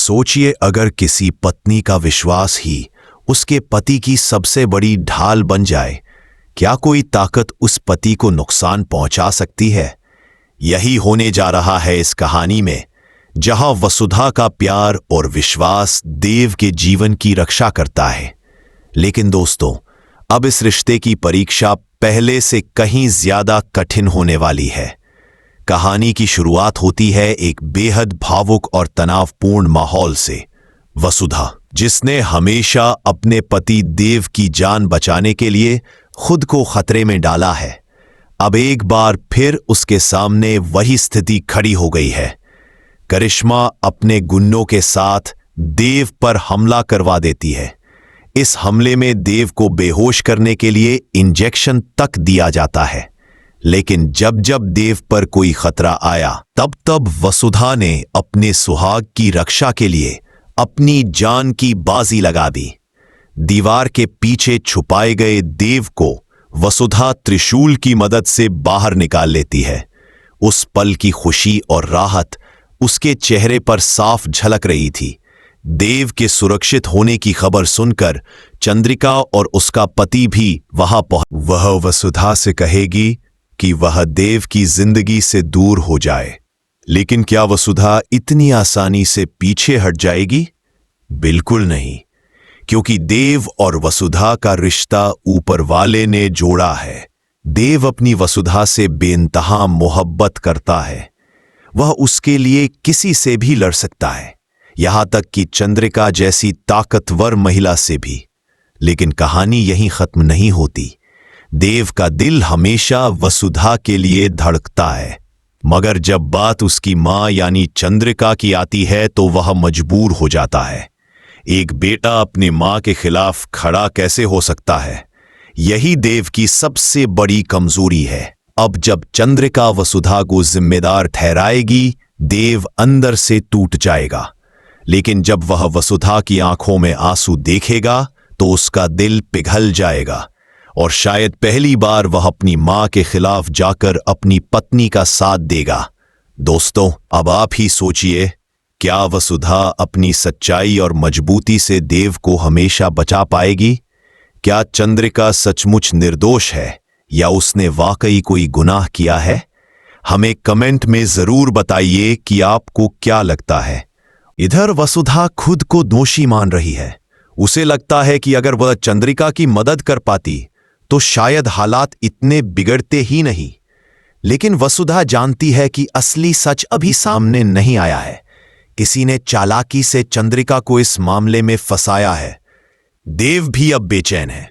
सोचिए, अगर किसी पत्नी का विश्वास ही उसके पति की सबसे बड़ी ढाल बन जाए, क्या कोई ताकत उस पति को नुकसान पहुंचा सकती है? यही होने जा रहा है इस कहानी में, जहां वसुधा का प्यार और विश्वास देव के जीवन की रक्षा करता है। लेकिन दोस्तों, अब इस रिश्ते की परीक्षा पहले से कहीं ज्यादा कठिन होने वाली है। कहानी की शुरुआत होती है एक बेहद भावुक और तनावपूर्ण माहौल से। वसुधा, जिसने हमेशा अपने पति देव की जान बचाने के लिए खुद को खतरे में डाला है, अब एक बार फिर उसके सामने वही स्थिति खड़ी हो गई है। करिश्मा अपने गुन्नों के साथ देव पर हमला करवा देती है। इस हमले में देव को बेहोश करने के लिए इंजेक्शन तक दिया जाता है। लेकिन जब जब देव पर कोई खतरा आया, तब तब वसुधा ने अपने सुहाग की रक्षा के लिए अपनी जान की बाजी लगा दी। दीवार के पीछे छुपाए गए देव को वसुधा त्रिशूल की मदद से बाहर निकाल लेती है। उस पल की खुशी और राहत उसके चेहरे पर साफ झलक रही थी। देव के सुरक्षित होने की खबर सुनकर चंद्रिका और उसका पति भी वहां पहुंच। वह वसुधा से कहेगी कि वह देव की जिंदगी से दूर हो जाए। लेकिन क्या वसुधा इतनी आसानी से पीछे हट जाएगी? बिल्कुल नहीं, क्योंकि देव और वसुधा का रिश्ता ऊपर वाले ने जोड़ा है। देव अपनी वसुधा से बेइंतहा मोहब्बत करता है। वह उसके लिए किसी से भी लड़ सकता है, यहां तक कि चंद्रिका जैसी ताकतवर महिला से भी। लेकिन कहानी यहीं खत्म नहीं होती। देव का दिल हमेशा वसुधा के लिए धड़कता है, मगर जब बात उसकी मां यानी चंद्रिका की आती है तो वह मजबूर हो जाता है। एक बेटा अपनी मां के खिलाफ खड़ा कैसे हो सकता है? यही देव की सबसे बड़ी कमजोरी है। अब जब चंद्रिका वसुधा को जिम्मेदार ठहराएगी, देव अंदर से टूट जाएगा। लेकिन जब वह वसुधा की आंखों में आंसू देखेगा तो उसका दिल पिघल जाएगा और शायद पहली बार वह अपनी मां के खिलाफ जाकर अपनी पत्नी का साथ देगा। दोस्तों, अब आप ही सोचिए, क्या वसुधा अपनी सच्चाई और मजबूती से देव को हमेशा बचा पाएगी? क्या चंद्रिका सचमुच निर्दोष है या उसने वाकई कोई गुनाह किया है? हमें कमेंट में जरूर बताइए कि आपको क्या लगता है। इधर वसुधा खुद को दोषी मान रही है। उसे लगता है कि अगर वह चंद्रिका की मदद कर पाती तो शायद हालात इतने बिगड़ते ही नहीं। लेकिन वसुधा जानती है कि असली सच अभी सामने नहीं आया है। किसी ने चालाकी से चंद्रिका को इस मामले में फंसाया है। देव भी अब बेचैन है।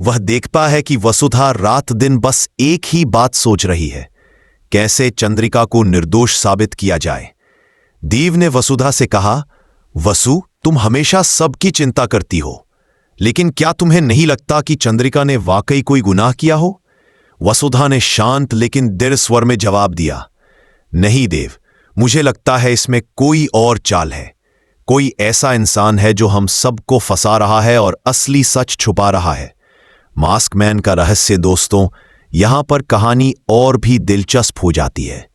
वह देखता है कि वसुधा रात दिन बस एक ही बात सोच रही है, कैसे चंद्रिका को निर्दोष साबित किया जाए। देव ने वसुधा से कहा, वसु, तुम हमेशा सबकी चिंता करती हो, लेकिन क्या तुम्हें नहीं लगता कि चंद्रिका ने वाकई कोई गुनाह किया हो? वसुधा ने शांत लेकिन दृढ़ स्वर में जवाब दिया, नहीं देव, मुझे लगता है इसमें कोई और चाल है। कोई ऐसा इंसान है जो हम सबको फंसा रहा है और असली सच छुपा रहा है। मास्क मैन का रहस्य। दोस्तों, यहां पर कहानी और भी दिलचस्प हो जाती है।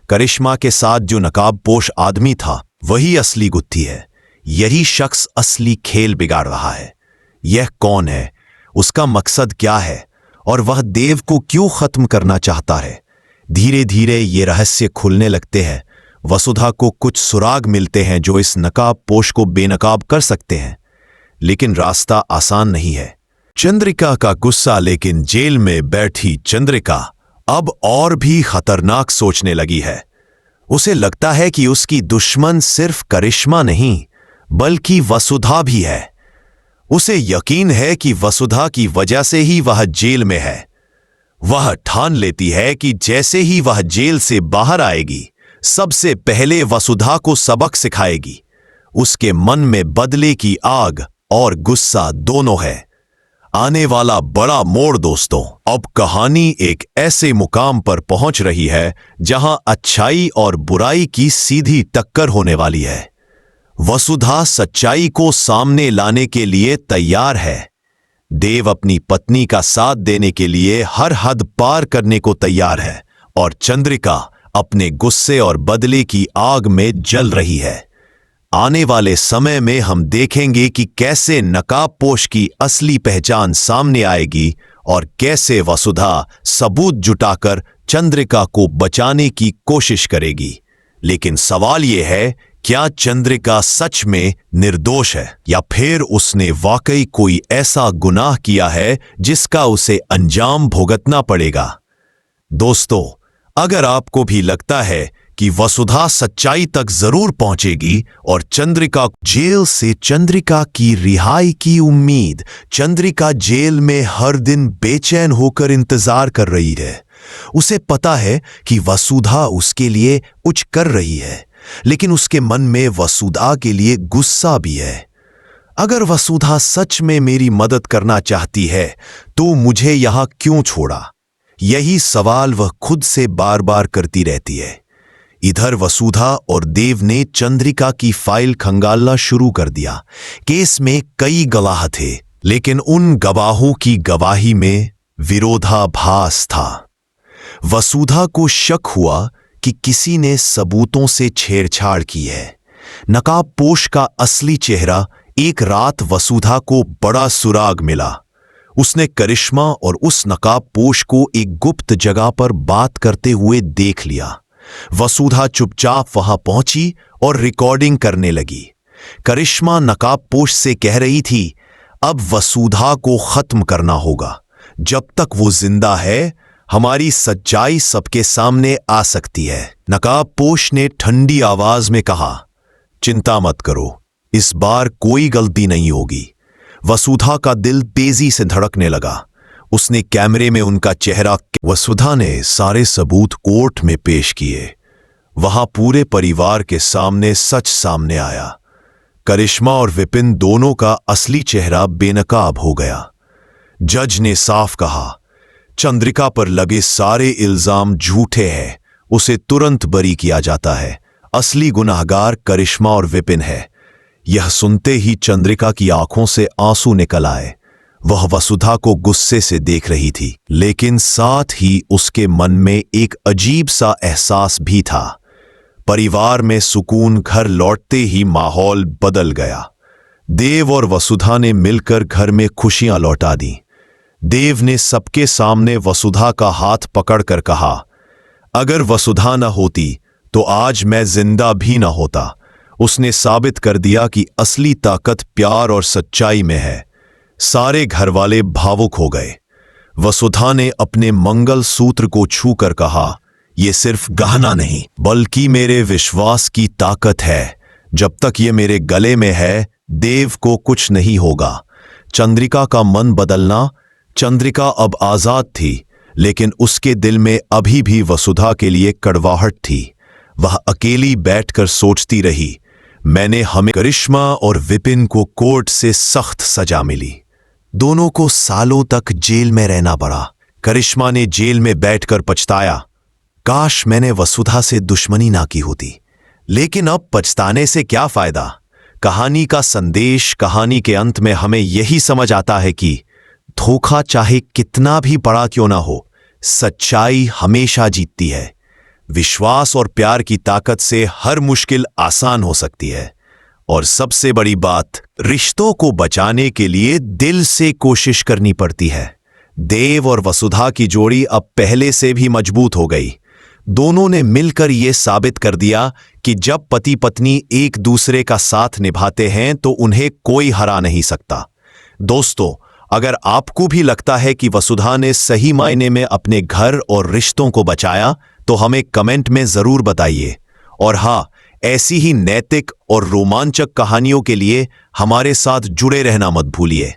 करिश्मा के साथ जो नकाबपोश आदमी था, वही असली गुत्थी है। यही शख्स असली खेल बिगाड़ रहा है। यह कौन है? उसका मकसद क्या है? और वह देव को क्यों खत्म करना चाहता है? धीरे धीरे ये रहस्य खुलने लगते हैं। वसुधा को कुछ सुराग मिलते हैं जो इस नकाबपोश को बेनकाब कर सकते हैं। लेकिन रास्ता आसान नहीं है। चंद्रिका का गुस्सा। लेकिन जेल में बैठी चंद्रिका अब और भी खतरनाक सोचने लगी है। उसे लगता है कि उसकी दुश्मन सिर्फ करिश्मा नहीं, बल्कि वसुधा भी है। उसे यकीन है कि वसुधा की वजह से ही वह जेल में है। वह ठान लेती है कि जैसे ही वह जेल से बाहर आएगी, सबसे पहले वसुधा को सबक सिखाएगी। उसके मन में बदले की आग और गुस्सा दोनों है। आने वाला बड़ा मोड़। दोस्तों, अब कहानी एक ऐसे मुकाम पर पहुंच रही है जहां अच्छाई और बुराई की सीधी टक्कर होने वाली है। वसुधा सच्चाई को सामने लाने के लिए तैयार है। देव अपनी पत्नी का साथ देने के लिए हर हद पार करने को तैयार है और चंद्रिका अपने गुस्से और बदले की आग में जल रही है। आने वाले समय में हम देखेंगे कि कैसे नकाबपोश की असली पहचान सामने आएगी और कैसे वसुधा सबूत जुटाकर चंद्रिका को बचाने की कोशिश करेगी। लेकिन सवाल यह है, क्या चंद्रिका सच में निर्दोष है या फिर उसने वाकई कोई ऐसा गुनाह किया है जिसका उसे अंजाम भुगतना पड़ेगा? दोस्तों, अगर आपको भी लगता है कि वसुधा सच्चाई तक जरूर पहुंचेगी और चंद्रिका जेल से चंद्रिका की रिहाई की उम्मीद, चंद्रिका जेल में हर दिन बेचैन होकर इंतजार कर रही है। उसे पता है कि वसुधा उसके लिए कुछ कर रही है, लेकिन उसके मन में वसुधा के लिए गुस्सा भी है। अगर वसुधा सच में मेरी मदद करना चाहती है तो मुझे यहां क्यों छोड़ा? यही सवाल वह खुद से बार बार करती रहती है। इधर वसुधा और देव ने चंद्रिका की फाइल खंगालना शुरू कर दिया। केस में कई गवाह थे, लेकिन उन गवाहों की गवाही में विरोधाभास था। वसुधा को शक हुआ कि किसी ने सबूतों से छेड़छाड़ की है। नकाबपोश का असली चेहरा एक रात वसुधा को बड़ा सुराग मिला। उसने करिश्मा और उस नकाबपोश को एक गुप्त जगह पर बात करते हुए देख लिया। वसुधा चुपचाप वहां पहुंची और रिकॉर्डिंग करने लगी। करिश्मा नकाबपोश से कह रही थी, अब वसुधा को खत्म करना होगा। जब तक वो जिंदा है, हमारी सच्चाई सबके सामने आ सकती है। नकाबपोश ने ठंडी आवाज में कहा, चिंता मत करो, इस बार कोई गलती नहीं होगी। वसुधा का दिल तेजी से धड़कने लगा। उसने कैमरे में उनका चेहरा। वसुधा ने सारे सबूत कोर्ट में पेश किए। वहां पूरे परिवार के सामने सच सामने आया। करिश्मा और विपिन दोनों का असली चेहरा बेनकाब हो गया। जज ने साफ कहा, चंद्रिका पर लगे सारे इल्जाम झूठे हैं, उसे तुरंत बरी किया जाता है। असली गुनाहगार करिश्मा और विपिन है। यह सुनते ही चंद्रिका की आंखों से आंसू निकल आए। वह वसुधा को गुस्से से देख रही थी, लेकिन साथ ही उसके मन में एक अजीब सा एहसास भी था। परिवार में सुकून घर लौटते ही माहौल बदल गया। देव और वसुधा ने मिलकर घर में खुशियां लौटा दी। देव ने सबके सामने वसुधा का हाथ पकड़कर कहा, अगर वसुधा न होती तो आज मैं जिंदा भी न होता। उसने साबित कर दिया कि असली ताकत प्यार और सच्चाई में है। सारे घरवाले भावुक हो गए। वसुधा ने अपने मंगल सूत्र को छूकर कहा, यह सिर्फ गहना नहीं, बल्कि मेरे विश्वास की ताकत है। जब तक ये मेरे गले में है, देव को कुछ नहीं होगा। चंद्रिका का मन बदलना। चंद्रिका अब आजाद थी, लेकिन उसके दिल में अभी भी वसुधा के लिए कड़वाहट थी। वह अकेली बैठकर सोचती रही, मैंने हमें करिश्मा और विपिन को कोर्ट से सख्त सजा मिली। दोनों को सालों तक जेल में रहना पड़ा। करिश्मा ने जेल में बैठकर पछताया, काश मैंने वसुधा से दुश्मनी ना की होती। लेकिन अब पछताने से क्या फायदा? कहानी का संदेश, कहानी के अंत में हमें यही समझ आता है कि धोखा चाहे कितना भी बड़ा क्यों ना हो, सच्चाई हमेशा जीतती है। विश्वास और प्यार की ताकत से हर मुश्किल आसान हो सकती है। और सबसे बड़ी बात, रिश्तों को बचाने के लिए दिल से कोशिश करनी पड़ती है। देव और वसुधा की जोड़ी अब पहले से भी मजबूत हो गई। दोनों ने मिलकर यह साबित कर दिया कि जब पति पत्नी एक दूसरे का साथ निभाते हैं तो उन्हें कोई हरा नहीं सकता। दोस्तों, अगर आपको भी लगता है कि वसुधा ने सही मायने में अपने घर और रिश्तों को बचाया, तो हमें कमेंट में जरूर बताइए। और हाँ, ऐसी ही नैतिक और रोमांचक कहानियों के लिए हमारे साथ जुड़े रहना मत भूलिए।